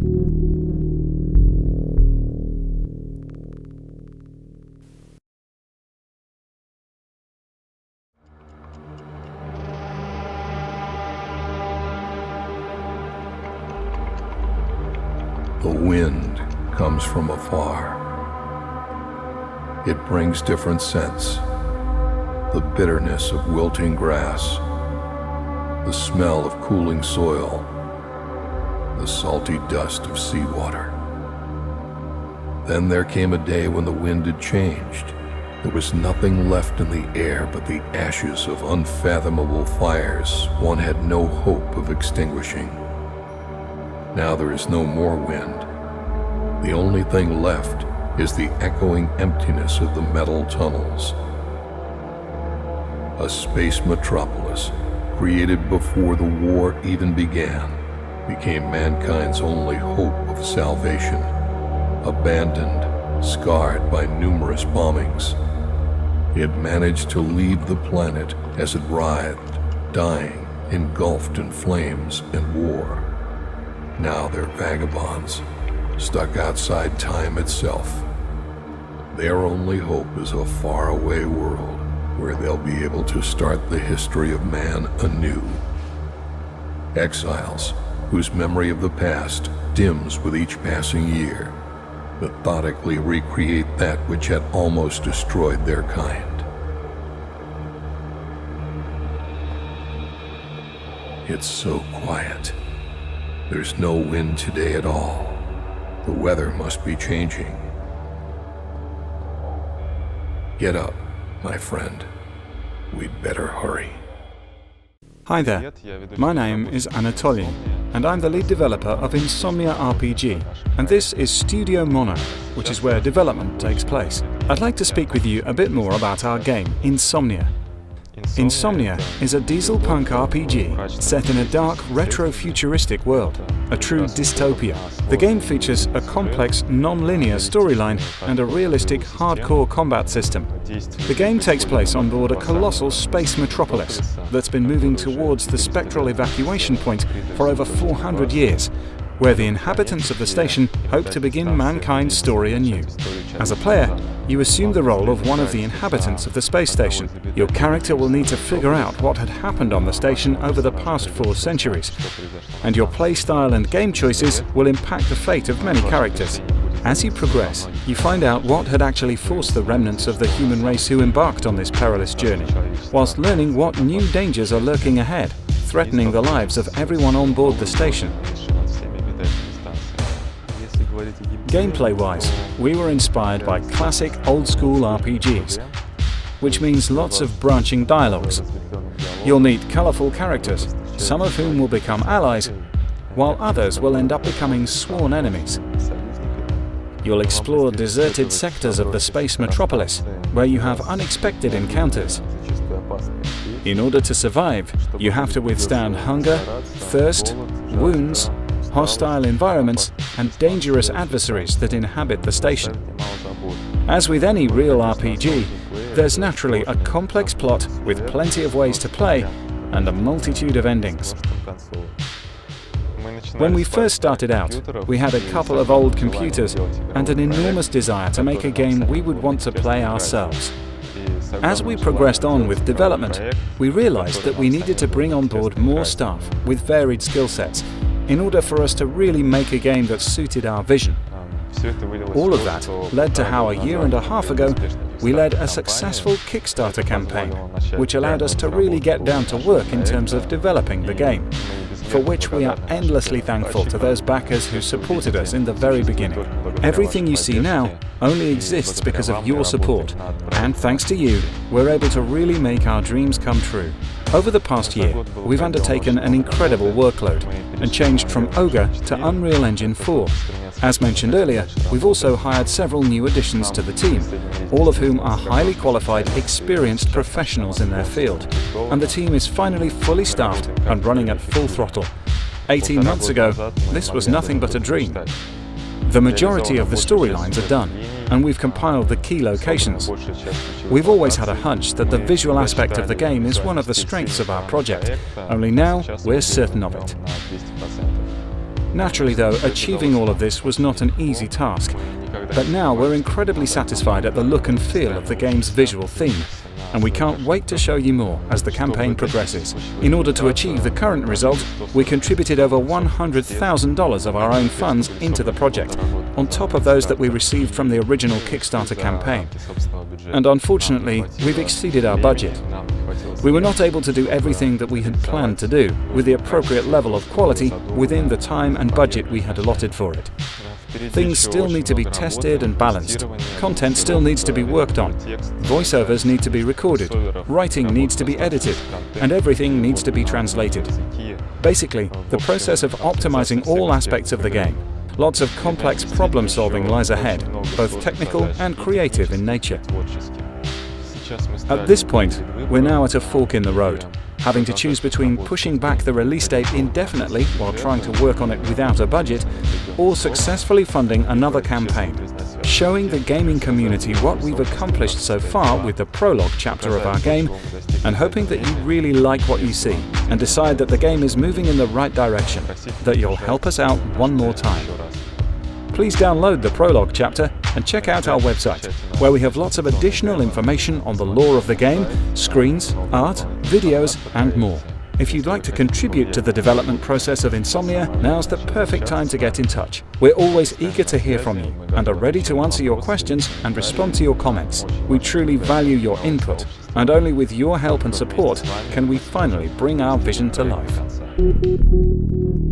The wind comes from afar. It brings different scents. The bitterness of wilting grass, the smell of cooling soil, the salty dust of seawater. Then there came a day when the wind had changed. There was nothing left in the air but the ashes of unfathomable fires one had no hope of extinguishing. Now there is no more wind. The only thing left is the echoing emptiness of the metal tunnels. A space metropolis, created before the war even began, became mankind's only hope of salvation. Abandoned, scarred by numerous bombings, it managed to leave the planet as it writhed, dying, engulfed in flames and war. Now they're vagabonds, stuck outside time itself. Their only hope is a faraway world where they'll be able to start the history of man anew. Exiles whose memory of the past dims with each passing year, methodically recreate that which had almost destroyed their kind. It's so quiet. There's no wind today at all. The weather must be changing. Get up, my friend. We'd better hurry. Hi there, my name is Anatoly, and I'm the lead developer of InSomnia RPG, and this is Studio Mono, which is where development takes place. I'd like to speak with you a bit more about our game, InSomnia. InSomnia is a diesel punk RPG set in a dark, retro-futuristic world, a true dystopia. The game features a complex, non-linear storyline and a realistic, hardcore combat system. The game takes place on board a colossal space metropolis that's been moving towards the spectral evacuation point for over 400 years, where the inhabitants of the station hope to begin mankind's story anew. As a player, you assume the role of one of the inhabitants of the space station. Your character will need to figure out what had happened on the station over the past 4 centuries, and your playstyle and game choices will impact the fate of many characters. As you progress, you find out what had actually forced the remnants of the human race who embarked on this perilous journey, whilst learning what new dangers are lurking ahead, threatening the lives of everyone on board the station. Gameplay-wise, we were inspired by classic old-school RPGs, which means lots of branching dialogues. You'll meet colourful characters, some of whom will become allies, while others will end up becoming sworn enemies. You'll explore deserted sectors of the space metropolis, where you have unexpected encounters. In order to survive, you have to withstand hunger, thirst, wounds, hostile environments, and dangerous adversaries that inhabit the station. As with any real RPG, there's naturally a complex plot with plenty of ways to play and a multitude of endings. When we first started out, we had a couple of old computers and an enormous desire to make a game we would want to play ourselves. As we progressed on with development, we realized that we needed to bring on board more staff with varied skill sets in order for us to really make a game that suited our vision. All of that led to how a year and a half ago we led a successful Kickstarter campaign, which allowed us to really get down to work in terms of developing the game, for which we are endlessly thankful to those backers who supported us in the very beginning. Everything you see now only exists because of your support, and thanks to you, we're able to really make our dreams come true. Over the past year, we've undertaken an incredible workload and changed from Ogre to Unreal Engine 4. As mentioned earlier, we've also hired several new additions to the team, all of whom are highly qualified, experienced professionals in their field. And the team is finally fully staffed and running at full throttle. 18 months ago, this was nothing but a dream. The majority of the storylines are done, and we've compiled the key locations. We've always had a hunch that the visual aspect of the game is one of the strengths of our project, only now we're certain of it. Naturally though, achieving all of this was not an easy task, but now we're incredibly satisfied at the look and feel of the game's visual theme, and we can't wait to show you more as the campaign progresses. In order to achieve the current result, we contributed over $100,000 of our own funds into the project, on top of those that we received from the original Kickstarter campaign. And unfortunately, we've exceeded our budget. We were not able to do everything that we had planned to do, with the appropriate level of quality within the time and budget we had allotted for it. Things still need to be tested and balanced. Content still needs to be worked on. Voiceovers need to be recorded. Writing needs to be edited. And everything needs to be translated. Basically, the process of optimizing all aspects of the game. Lots of complex problem solving lies ahead, both technical and creative in nature. At this point, we're now at a fork in the road, having to choose between pushing back the release date indefinitely while trying to work on it without a budget, or successfully funding another campaign, showing the gaming community what we've accomplished so far with the prologue chapter of our game, and hoping that you really like what you see, and decide that the game is moving in the right direction, that you'll help us out one more time. Please download the prologue chapter and check out our website, where we have lots of additional information on the lore of the game, screens, art, videos, and more. If you'd like to contribute to the development process of InSomnia, now's the perfect time to get in touch. We're always eager to hear from you and are ready to answer your questions and respond to your comments. We truly value your input, and only with your help and support can we finally bring our vision to life.